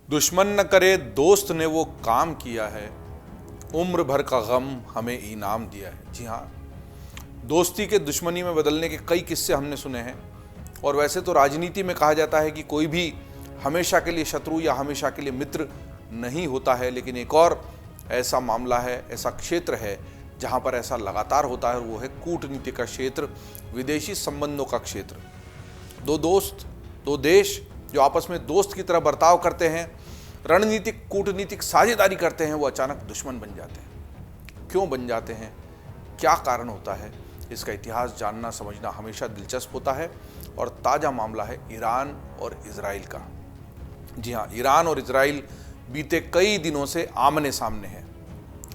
दुश्मन न करे दोस्त ने वो काम किया है, उम्र भर का गम हमें इनाम दिया है। जी हाँ, दोस्ती के दुश्मनी में बदलने के कई किस्से हमने सुने हैं। और वैसे तो राजनीति में कहा जाता है कि कोई भी हमेशा के लिए शत्रु या हमेशा के लिए मित्र नहीं होता है, लेकिन एक और ऐसा मामला है, ऐसा क्षेत्र है जहाँ पर ऐसा लगातार होता है, वो है कूटनीति का क्षेत्र, विदेशी संबंधों का क्षेत्र। दो दोस्त, दो देश जो आपस में दोस्त की तरह बर्ताव करते हैं, रणनीतिक कूटनीतिक साझेदारी करते हैं, वो अचानक दुश्मन बन जाते हैं। क्यों बन जाते हैं, क्या कारण होता है, इसका इतिहास जानना समझना हमेशा दिलचस्प होता है। और ताज़ा मामला है ईरान और इजराइल का। जी हाँ, ईरान और इजराइल बीते कई दिनों से आमने सामने हैं।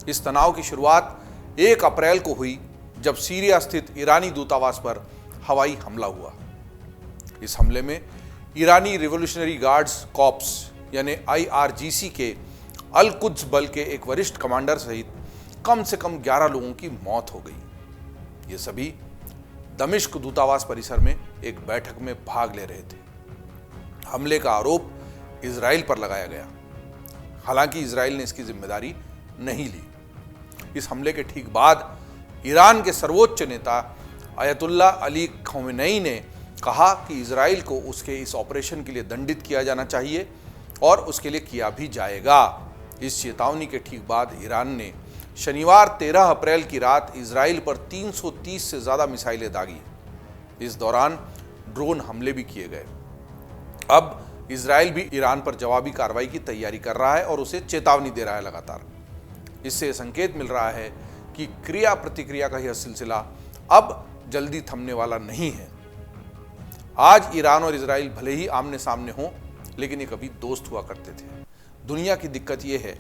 इस तनाव की शुरुआत 1 अप्रैल को हुई जब सीरिया स्थित ईरानी दूतावास पर हवाई हमला हुआ। इस हमले में ईरानी रिवॉल्यूशनरी गार्ड्स कॉर्प्स यानी IRGC के अल कुद्स बल के एक वरिष्ठ कमांडर सहित कम से कम 11 लोगों की मौत हो गई। ये सभी दमिश्क दूतावास परिसर में एक बैठक में भाग ले रहे थे। हमले का आरोप इजराइल पर लगाया गया, हालांकि इजराइल ने इसकी जिम्मेदारी नहीं ली। इस हमले के ठीक बाद ईरान के सर्वोच्च नेता अयतुल्ला अली खमेनेई ने कहा कि इजराइल को उसके इस ऑपरेशन के लिए दंडित किया जाना चाहिए और उसके लिए किया भी जाएगा। इस चेतावनी के ठीक बाद ईरान ने शनिवार 13 अप्रैल की रात इजराइल पर 330 से ज़्यादा मिसाइलें दागी। इस दौरान ड्रोन हमले भी किए गए। अब इजराइल भी ईरान पर जवाबी कार्रवाई की तैयारी कर रहा है और उसे चेतावनी दे रहा है लगातार। इससे संकेत मिल रहा है कि क्रिया प्रतिक्रिया का यह सिलसिला अब जल्दी थमने वाला नहीं है। आज ईरान और इजराइल भले ही आमने सामने हों, लेकिन ये कभी दोस्त हुआ करते थे। दुनिया की दिक्कत यह है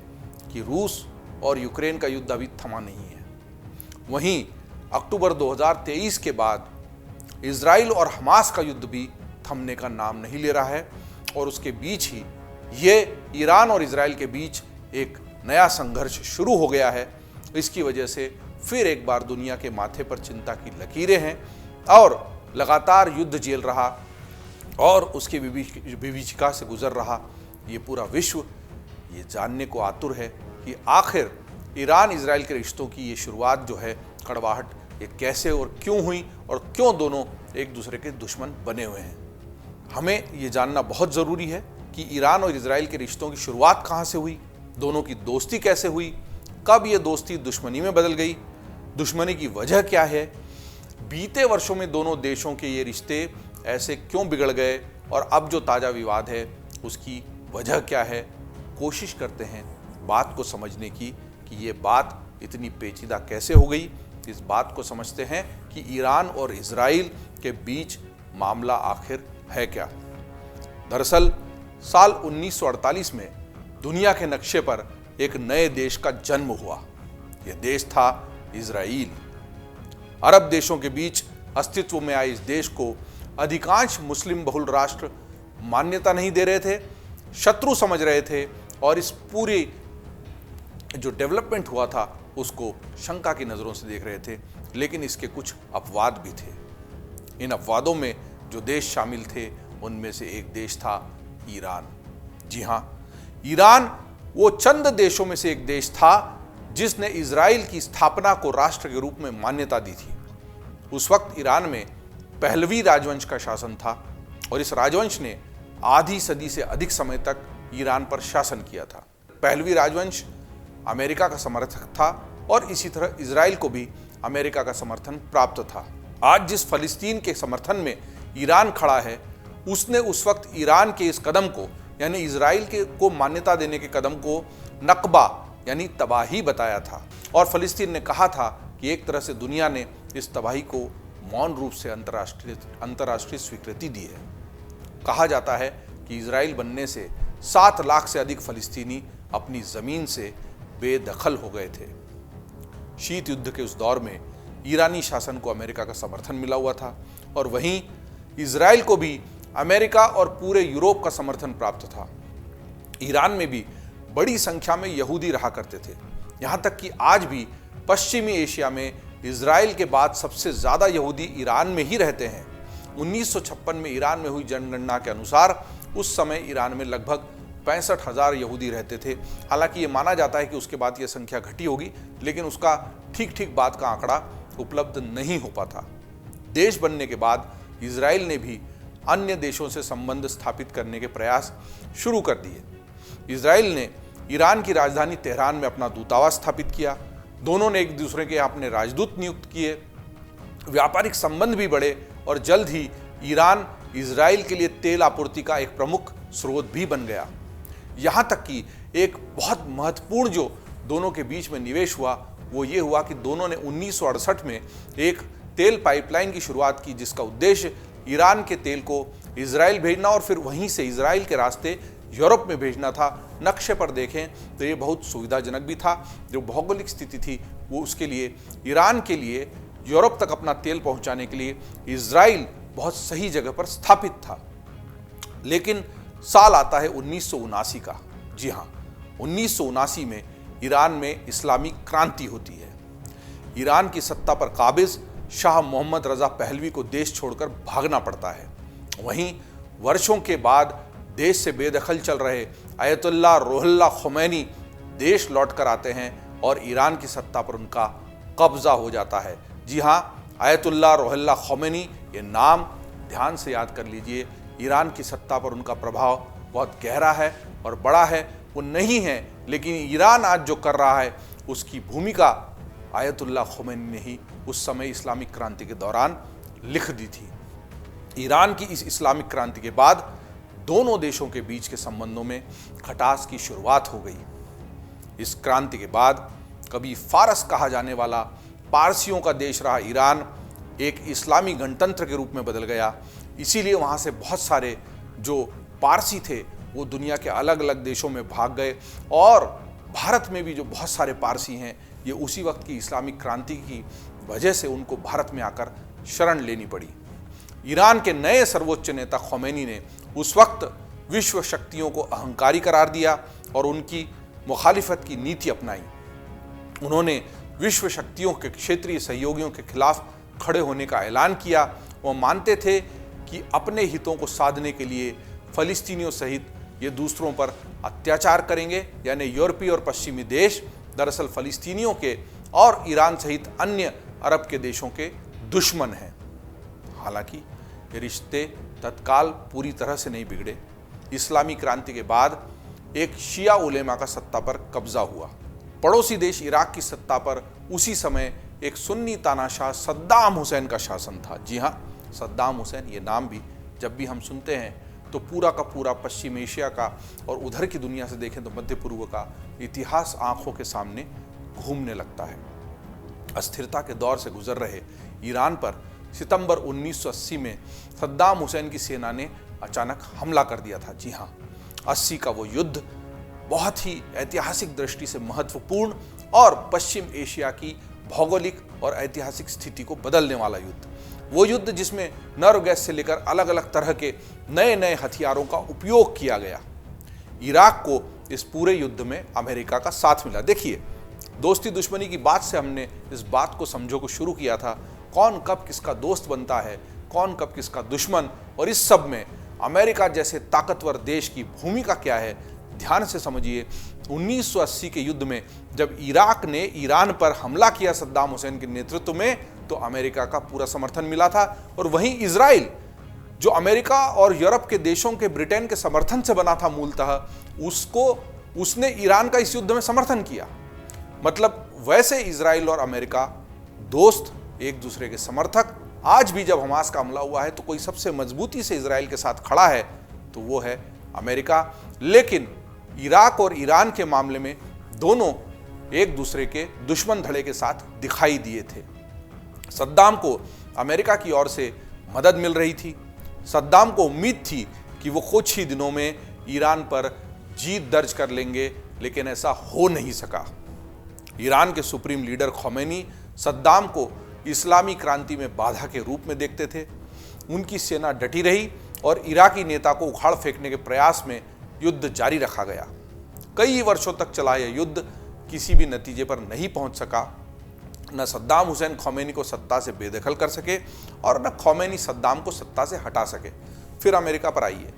कि रूस और यूक्रेन का युद्ध अभी थमा नहीं है। वहीं अक्टूबर 2023 के बाद इजराइल और हमास का युद्ध भी थमने का नाम नहीं ले रहा है और उसके बीच ही ये ईरान और इजराइल के बीच एक नया संघर्ष शुरू हो गया है। इसकी वजह से फिर एक बार दुनिया के माथे पर चिंता की लकीरें हैं और लगातार युद्ध झेल रहा और उसकी विभीषिका से गुजर रहा ये पूरा विश्व ये जानने को आतुर है कि आखिर ईरान इजराइल के रिश्तों की ये शुरुआत जो है, कड़वाहट, ये कैसे और क्यों हुई और क्यों दोनों एक दूसरे के दुश्मन बने हुए हैं। हमें ये जानना बहुत ज़रूरी है कि ईरान और इजराइल के रिश्तों की शुरुआत कहाँ से हुई, दोनों की दोस्ती कैसे हुई, कब ये दोस्ती दुश्मनी में बदल गई, दुश्मनी की वजह क्या है, बीते वर्षों में दोनों देशों के ये रिश्ते ऐसे क्यों बिगड़ गए और अब जो ताज़ा विवाद है उसकी वजह क्या है। कोशिश करते हैं बात को समझने की कि ये बात इतनी पेचीदा कैसे हो गई। इस बात को समझते हैं कि ईरान और इजराइल के बीच मामला आखिर है क्या। दरअसल साल 1948 में दुनिया के नक्शे पर एक नए देश का जन्म हुआ। यह देश था इजराइल। अरब देशों के बीच अस्तित्व में आए इस देश को अधिकांश मुस्लिम बहुल राष्ट्र मान्यता नहीं दे रहे थे, शत्रु समझ रहे थे और इस पूरी जो डेवलपमेंट हुआ था उसको शंका की नज़रों से देख रहे थे। लेकिन इसके कुछ अपवाद भी थे। इन अपवादों में जो देश शामिल थे उनमें से एक देश था ईरान। जी हाँ, ईरान वो चंद देशों में से एक देश था जिसने इजराइल की स्थापना को राष्ट्र के रूप में मान्यता दी थी। उस वक्त ईरान में पहलवी राजवंश का शासन था और इस राजवंश ने आधी सदी से अधिक समय तक ईरान पर शासन किया था। पहलवी राजवंश अमेरिका का समर्थक था और इसी तरह इजराइल को भी अमेरिका का समर्थन प्राप्त था। आज जिस फलस्तीन के समर्थन में ईरान खड़ा है, उसने उस वक्त ईरान के इस कदम को यानी इजराइल के को मान्यता देने के कदम को नकबा यानी तबाही बताया था और फलस्तीन ने कहा था कि एक तरह से दुनिया ने इस तबाही को मौन रूप से अंतर्राष्ट्रीय स्वीकृति दी है। कहा जाता है कि इजराइल बनने से 7 लाख से अधिक फलस्तीनी अपनी ज़मीन से बेदखल हो गए थे। शीत युद्ध के उस दौर में ईरानी शासन को अमेरिका का समर्थन मिला हुआ था और वहीं इजराइल को भी अमेरिका और पूरे यूरोप का समर्थन प्राप्त था। ईरान में भी बड़ी संख्या में यहूदी रहा करते थे। यहाँ तक कि आज भी पश्चिमी एशिया में इजराइल के बाद सबसे ज़्यादा यहूदी ईरान में ही रहते हैं। 1956 में ईरान में हुई जनगणना के अनुसार उस समय ईरान में लगभग 65,000 यहूदी रहते थे। हालांकि ये माना जाता है कि उसके बाद ये संख्या घटी होगी, लेकिन उसका ठीक ठीक बाद का आंकड़ा उपलब्ध नहीं हो पाता। देश बनने के बाद इजराइल ने भी अन्य देशों से संबंध स्थापित करने के प्रयास शुरू कर दिए। इजराइल ने ईरान की राजधानी तेहरान में अपना दूतावास स्थापित किया। दोनों ने एक दूसरे के अपने राजदूत नियुक्त किए। व्यापारिक संबंध भी बढ़े और जल्द ही ईरान इजराइल के लिए तेल आपूर्ति का एक प्रमुख स्रोत भी बन गया। यहाँ तक कि एक बहुत महत्वपूर्ण जो दोनों के बीच में निवेश हुआ वो ये हुआ कि दोनों ने 1968 में एक तेल पाइपलाइन की शुरुआत की, जिसका उद्देश्य ईरान के तेल को इजराइल भेजना और फिर वहीं से इजराइल के रास्ते यूरोप में भेजना था। नक्शे पर देखें तो ये बहुत सुविधाजनक भी था। जो भौगोलिक स्थिति थी वो उसके लिए ईरान के लिए यूरोप तक अपना तेल पहुंचाने के लिए इजराइल बहुत सही जगह पर स्थापित था। लेकिन साल आता है 1979 का। जी हाँ, 1979 में ईरान में इस्लामी क्रांति होती है। ईरान की सत्ता पर काबिज शाह मोहम्मद रजा पहलवी को देश छोड़कर भागना पड़ता है। वहीं वर्षों के बाद देश से बेदखल चल रहे अयतुल्लाह रुहुल्लाह ख़ुमैनी देश लौटकर आते हैं और ईरान की सत्ता पर उनका कब्जा हो जाता है। जी हाँ, अयतुल्लाह रुहुल्लाह ख़ुमैनी, ये नाम ध्यान से याद कर लीजिए। ईरान की सत्ता पर उनका प्रभाव बहुत गहरा है और बड़ा है। वो नहीं है, लेकिन ईरान आज जो कर रहा है उसकी भूमिका अयतुल्लाह ख़ुमैनी ने ही उस समय इस्लामिक क्रांति के दौरान लिख दी थी। ईरान की इस इस्लामिक क्रांति के बाद दोनों देशों के बीच के संबंधों में खटास की शुरुआत हो गई। इस क्रांति के बाद कभी फारस कहा जाने वाला पारसियों का देश रहा ईरान एक इस्लामी गणतंत्र के रूप में बदल गया। इसीलिए वहाँ से बहुत सारे जो पारसी थे वो दुनिया के अलग अलग देशों में भाग गए और भारत में भी जो बहुत सारे पारसी हैं ये उसी वक्त की इस्लामिक क्रांति की वजह से उनको भारत में आकर शरण लेनी पड़ी। ईरान के नए सर्वोच्च नेता ख़ुमैनी ने उस वक्त विश्व शक्तियों को अहंकारी करार दिया और उनकी मुखालिफत की नीति अपनाई। उन्होंने विश्व शक्तियों के क्षेत्रीय सहयोगियों के खिलाफ खड़े होने का ऐलान किया। वो मानते थे कि अपने हितों को साधने के लिए फ़लस्तीनियों सहित ये दूसरों पर अत्याचार करेंगे, यानी यूरोपीय और पश्चिमी देश दरअसल फ़लस्तीनियों के और ईरान सहित अन्य अरब के देशों के दुश्मन हैं। हालांकि ये रिश्ते तत्काल पूरी तरह से नहीं बिगड़े। इस्लामी क्रांति के बाद एक शिया उलेमा का सत्ता पर कब्जा हुआ। पड़ोसी देश इराक की सत्ता पर उसी समय एक सुन्नी तानाशाह सद्दाम हुसैन का शासन था। जी हाँ, सद्दाम हुसैन, ये नाम भी जब भी हम सुनते हैं तो पूरा का पूरा पश्चिम एशिया का और उधर की दुनिया से देखें तो मध्य पूर्व का इतिहास आंखों के सामने घूमने लगता है। अस्थिरता के दौर से गुजर रहे ईरान पर सितंबर 1980 में सद्दाम हुसैन की सेना ने अचानक हमला कर दिया था। जी हाँ, 80 का वो युद्ध बहुत ही ऐतिहासिक दृष्टि से महत्वपूर्ण और पश्चिम एशिया की भौगोलिक और ऐतिहासिक स्थिति को बदलने वाला युद्ध, वो युद्ध जिसमें नर्व गैस से लेकर अलग अलग तरह के नए नए हथियारों का उपयोग किया गया। इराक को इस पूरे युद्ध में अमेरिका का साथ मिला। देखिए, दोस्ती दुश्मनी की बात से हमने इस बात को समझो को शुरू किया था, कौन कब किसका दोस्त बनता है, कौन कब किसका दुश्मन, और इस सब में अमेरिका जैसे ताकतवर देश की भूमिका क्या है। ध्यान से समझिए, 1980 के युद्ध में जब इराक ने ईरान पर हमला किया सद्दाम हुसैन के नेतृत्व में, तो अमेरिका का पूरा समर्थन मिला था। और वहीं इजराइल, जो अमेरिका और यूरोप के देशों के, ब्रिटेन के समर्थन से बना था मूलतः, उसने ईरान का इस युद्ध में समर्थन किया। मतलब वैसे इजराइल और अमेरिका दोस्त, एक दूसरे के समर्थक। आज भी जब हमास का हमला हुआ है तो कोई सबसे मजबूती से इजराइल के साथ खड़ा है तो वो है अमेरिका। लेकिन इराक और ईरान के मामले में दोनों एक दूसरे के दुश्मन धड़े के साथ दिखाई दिए थे। सद्दाम को अमेरिका की ओर से मदद मिल रही थी। सद्दाम को उम्मीद थी कि वो कुछ ही दिनों में ईरान पर जीत दर्ज कर लेंगे, लेकिन ऐसा हो नहीं सका। ईरान के सुप्रीम लीडर ख़ुमैनी सद्दाम को इस्लामी क्रांति में बाधा के रूप में देखते थे। उनकी सेना डटी रही और इराकी नेता को उखाड़ फेंकने के प्रयास में युद्ध जारी रखा गया। कई वर्षों तक चला यह युद्ध किसी भी नतीजे पर नहीं पहुंच सका। न सद्दाम हुसैन ख़ुमैनी को सत्ता से बेदखल कर सके और न ख़ुमैनी सद्दाम को सत्ता से हटा सके। फिर अमेरिका पर आइए।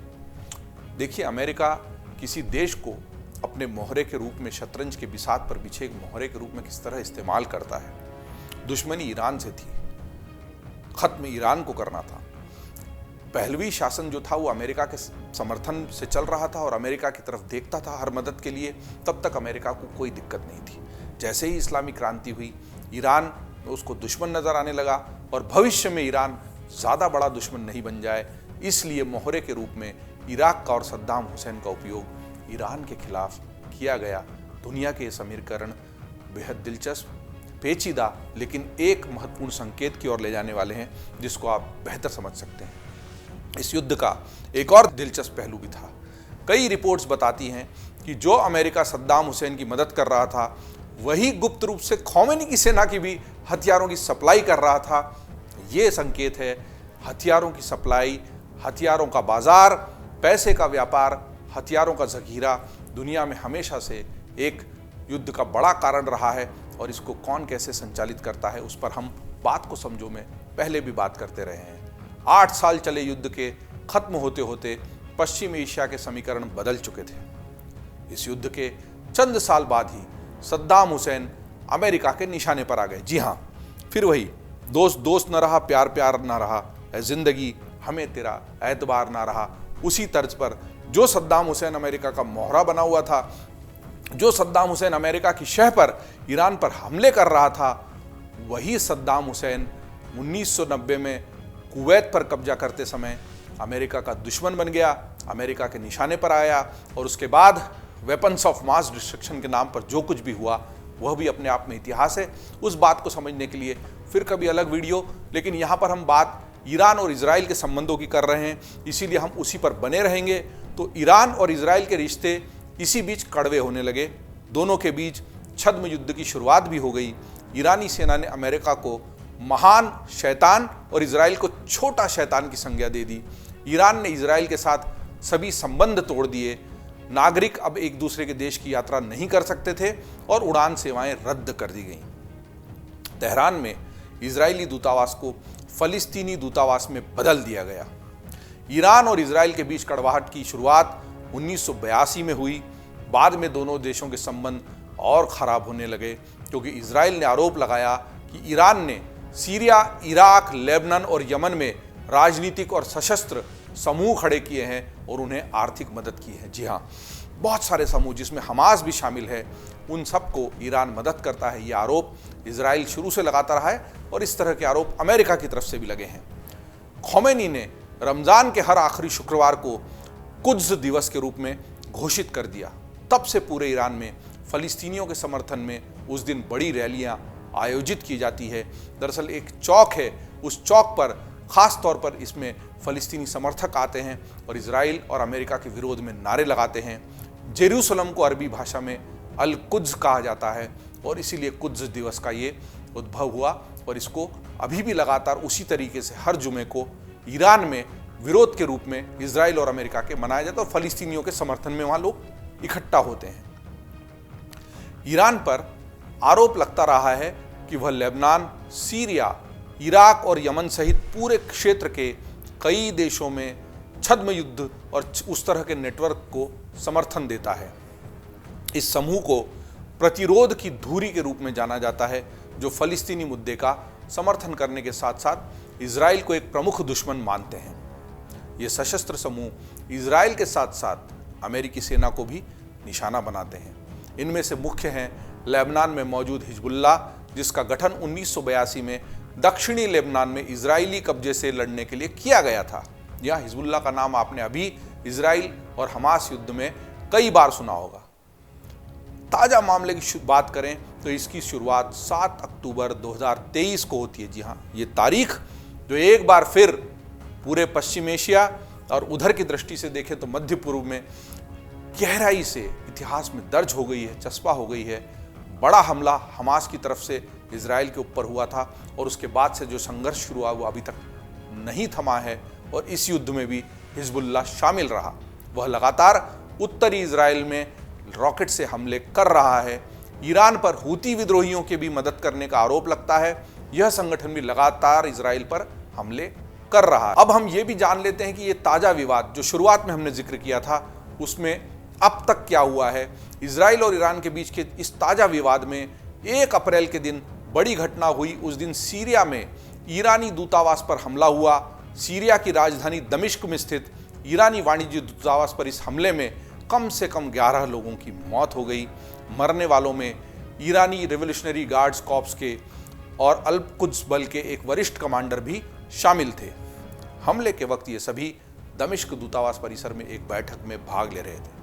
देखिए, अमेरिका किसी देश को अपने मोहरे के रूप में, शतरंज के बिसात पर बिछे एक मोहरे के रूप में किस तरह इस्तेमाल करता है। दुश्मनी ईरान से थी, खत्म ईरान को करना था। पहलवी शासन जो था वो अमेरिका के समर्थन से चल रहा था और अमेरिका की तरफ देखता था हर मदद के लिए। तब तक अमेरिका को कोई दिक्कत नहीं थी। जैसे ही इस्लामी क्रांति हुई, ईरान उसको दुश्मन नजर आने लगा और भविष्य में ईरान ज़्यादा बड़ा दुश्मन नहीं बन जाए, इसलिए मोहरे के रूप में इराक का और सद्दाम हुसैन का उपयोग ईरान के खिलाफ किया गया। दुनिया के ये समीकरण बेहद दिलचस्प, पेचीदा, लेकिन एक महत्वपूर्ण संकेत की ओर ले जाने वाले हैं जिसको आप बेहतर समझ सकते हैं। इस युद्ध का एक और दिलचस्प पहलू भी था। कई रिपोर्ट्स बताती हैं कि जो अमेरिका सद्दाम हुसैन की मदद कर रहा था, वही गुप्त रूप से खौमेनी की सेना की भी हथियारों की सप्लाई कर रहा था। ये संकेत है हथियारों की सप्लाई, हथियारों का बाजार, पैसे का व्यापार, हथियारों का जखीरा दुनिया में हमेशा से एक युद्ध का बड़ा कारण रहा है और इसको कौन कैसे संचालित करता है उस पर हम बात को समझो में पहले भी बात करते रहे हैं। 8 साल चले युद्ध के खत्म होते होते पश्चिम एशिया के समीकरण बदल चुके थे। इस युद्ध के चंद साल बाद ही सद्दाम हुसैन अमेरिका के निशाने पर आ गए। जी हाँ, फिर वही दोस्त दोस्त न रहा, प्यार प्यार न रहा, ऐ जिंदगी हमें तेरा एतबार ना रहा। उसी तर्ज पर जो सद्दाम हुसैन अमेरिका का मोहरा बना हुआ था, जो सद्दाम हुसैन अमेरिका की शह पर ईरान पर हमले कर रहा था, वही सद्दाम हुसैन 1990 में कुवैत पर कब्जा करते समय अमेरिका का दुश्मन बन गया, अमेरिका के निशाने पर आया और उसके बाद वेपन्स ऑफ मास डिस्ट्रक्शन के नाम पर जो कुछ भी हुआ वह भी अपने आप में इतिहास है। उस बात को समझने के लिए फिर कभी अलग वीडियो, लेकिन यहाँ पर हम बात ईरान और इजराइल के संबंधों की कर रहे हैं, इसीलिए हम उसी पर बने रहेंगे। तो ईरान और इजराइल के रिश्ते इसी बीच कड़वे होने लगे। दोनों के बीच छद्म युद्ध की शुरुआत भी हो गई। ईरानी सेना ने अमेरिका को महान शैतान और इजराइल को छोटा शैतान की संज्ञा दे दी। ईरान ने इजराइल के साथ सभी संबंध तोड़ दिए। नागरिक अब एक दूसरे के देश की यात्रा नहीं कर सकते थे और उड़ान सेवाएं रद्द कर दी गईं। तेहरान में इजरायली दूतावास को फलिस्तीनी दूतावास में बदल दिया गया। ईरान और इजराइल के बीच कड़वाहट की शुरुआत 1982 में हुई। बाद में दोनों देशों के संबंध और खराब होने लगे क्योंकि इजराइल ने आरोप लगाया कि ईरान ने सीरिया, इराक, लेबनान और यमन में राजनीतिक और सशस्त्र समूह खड़े किए हैं और उन्हें आर्थिक मदद की है। जी हाँ, बहुत सारे समूह जिसमें हमास भी शामिल है, उन सबको ईरान मदद करता है। ये आरोप इजराइल शुरू से लगाता रहा है और इस तरह के आरोप अमेरिका की तरफ से भी लगे हैं। खौमेनी ने रमज़ान के हर आखिरी शुक्रवार को कुद्स दिवस के रूप में घोषित कर दिया। तब से पूरे ईरान में फ़लस्तीनियों के समर्थन में उस दिन बड़ी रैलियां आयोजित की जाती है। दरअसल एक चौक है, उस चौक पर ख़ास तौर पर इसमें फ़लस्तीनी समर्थक आते हैं और इजराइल और अमेरिका के विरोध में नारे लगाते हैं। जेरूसलम को अरबी भाषा में अल कुद्स कहा जाता है और इसीलिए कुद्स दिवस का ये उद्भव हुआ और इसको अभी भी लगातार उसी तरीके से हर जुमे को ईरान में विरोध के रूप में इजराइल और अमेरिका के मनाया जाता है और फ़लस्तीनियों के समर्थन में वहाँ लोग इकट्ठा होते हैं। ईरान पर आरोप लगता रहा है कि वह लेबनान, सीरिया, इराक और यमन सहित पूरे क्षेत्र के कई देशों में छद्म युद्ध और उस तरह के नेटवर्क को समर्थन देता है। इस समूह को प्रतिरोध की धुरी के रूप में जाना जाता है, जो फ़लस्तीनी मुद्दे का समर्थन करने के साथ साथ इजराइल को एक प्रमुख दुश्मन मानते हैं। ये सशस्त्र समूह इजराइल के साथ साथ अमेरिकी सेना को भी निशाना बनाते हैं। इनमें से मुख्य हैं लेबनान में मौजूद हिजबुल्लाह, जिसका गठन 1982 में दक्षिणी लेबनान में इजरायली कब्जे से लड़ने के लिए किया गया था। यह हिजबुल्लाह का नाम आपने अभी इजराइल और हमास युद्ध में कई बार सुना होगा। ताज़ा मामले की बात करें तो इसकी शुरुआत 7 अक्टूबर 2023 को होती है। जी हाँ, ये तारीख जो एक बार फिर पूरे पश्चिम एशिया और उधर की दृष्टि से देखें तो मध्य पूर्व में गहराई से इतिहास में दर्ज हो गई है, चस्पा हो गई है। बड़ा हमला हमास की तरफ से इजराइल के ऊपर हुआ था और उसके बाद से जो संघर्ष शुरू हुआ वो अभी तक नहीं थमा है और इस युद्ध में भी हिजबुल्लाह शामिल रहा। वह लगातार उत्तरी इजराइल में रॉकेट से हमले कर रहा है। ईरान पर हूती विद्रोहियों के भी मदद करने का आरोप लगता है। यह संगठन भी लगातार इजराइल पर हमले कर रहा है। अब हम ये भी जान लेते हैं कि ये ताज़ा विवाद जो शुरुआत में हमने जिक्र किया था, उसमें अब तक क्या हुआ है। इजराइल और ईरान के बीच के इस ताज़ा विवाद में 1 अप्रैल के दिन बड़ी घटना हुई। उस दिन सीरिया में ईरानी दूतावास पर हमला हुआ। सीरिया की राजधानी दमिश्क में स्थित ईरानी वाणिज्य दूतावास पर इस हमले में कम से कम 11 लोगों की मौत हो गई। मरने वालों में ईरानी रिवोल्यूशनरी गार्ड्स कॉर्प्स के और अल-कुद्स बल के एक वरिष्ठ कमांडर भी शामिल थे। हमले के वक्त ये सभी दमिश्क दूतावास परिसर में एक बैठक में भाग ले रहे थे।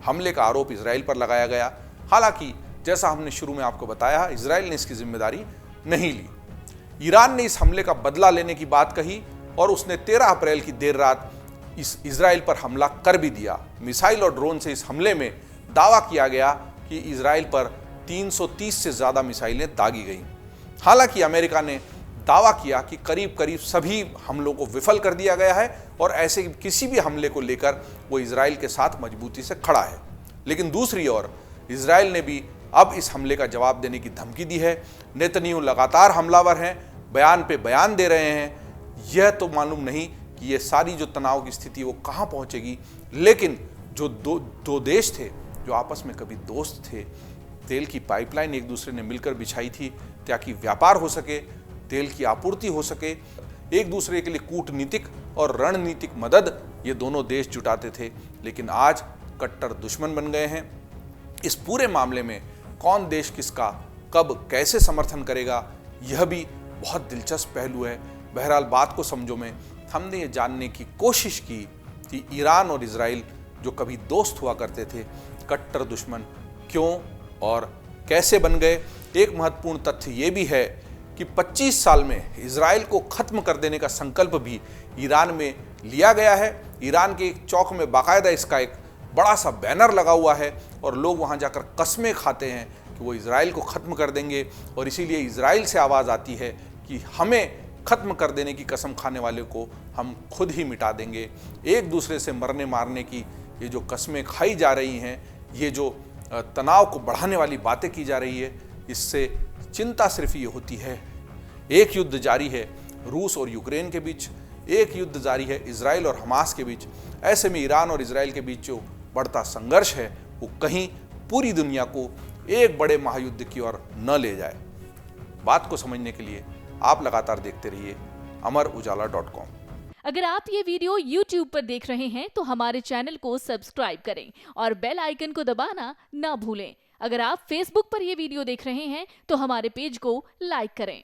हमले का आरोप इजराइल पर लगाया गया। हालांकि जैसा हमने शुरू में आपको बताया, इजराइल ने इसकी जिम्मेदारी नहीं ली। ईरान ने इस हमले का बदला लेने की बात कही और उसने 13 अप्रैल की देर रात इस इजराइल पर हमला कर भी दिया। मिसाइल और ड्रोन से इस हमले में दावा किया गया कि इजराइल पर 330 से ज़्यादा मिसाइलें दागी गईं। हालांकि अमेरिका ने दावा किया कि करीब करीब सभी हमलों को विफल कर दिया गया है और ऐसे किसी भी हमले को लेकर वो इजराइल के साथ मजबूती से खड़ा है। लेकिन दूसरी ओर इजराइल ने भी अब इस हमले का जवाब देने की धमकी दी है। नेतन्याहू लगातार हमलावर हैं, बयान पे बयान दे रहे हैं। यह तो मालूम नहीं कि ये सारी जो तनाव की स्थिति वो कहाँ पहुँचेगी, लेकिन जो दो देश थे जो आपस में कभी दोस्त थे, तेल की पाइपलाइन एक दूसरे ने मिलकर बिछाई थी ताकि व्यापार हो सके, तेल की आपूर्ति हो सके, एक दूसरे के लिए कूटनीतिक और रणनीतिक मदद ये दोनों देश जुटाते थे, लेकिन आज कट्टर दुश्मन बन गए हैं। इस पूरे मामले में कौन देश किसका कब कैसे समर्थन करेगा, यह भी बहुत दिलचस्प पहलू है। बहरहाल बात को समझो में हमने ये जानने की कोशिश की कि ईरान और इजराइल जो कभी दोस्त हुआ करते थे, कट्टर दुश्मन क्यों और कैसे बन गए। एक महत्वपूर्ण तथ्य ये भी है कि 25 साल में इजराइल को खत्म कर देने का संकल्प भी ईरान में लिया गया है। ईरान के एक चौक में बाकायदा इसका एक बड़ा सा बैनर लगा हुआ है और लोग वहां जाकर कस्में खाते हैं कि वो इजराइल को ख़त्म कर देंगे, और इसीलिए इजराइल से आवाज़ आती है कि हमें ख़त्म कर देने की कसम खाने वाले को हम खुद ही मिटा देंगे। एक दूसरे से मरने मारने की ये जो कस्में खाई जा रही हैं, ये जो तनाव को बढ़ाने वाली बातें की जा रही है, इससे चिंता सिर्फ ये होती है, एक युद्ध जारी है रूस और यूक्रेन के बीच, एक युद्ध जारी है इजराइल और हमास के बीच। ऐसे में ईरान और इजराइल के बीच जो बढ़ता संघर्ष है वो कहीं पूरी दुनिया को एक बड़े महायुद्ध की ओर न ले जाए। बात को समझने के लिए आप लगातार देखते रहिए अमरउजाला.com। अगर आप ये वीडियो YouTube पर देख रहे हैं तो हमारे चैनल को सब्सक्राइब करें और बेल आइकन को दबाना ना भूलें। अगर आप Facebook पर ये वीडियो देख रहे हैं तो हमारे पेज को लाइक करें।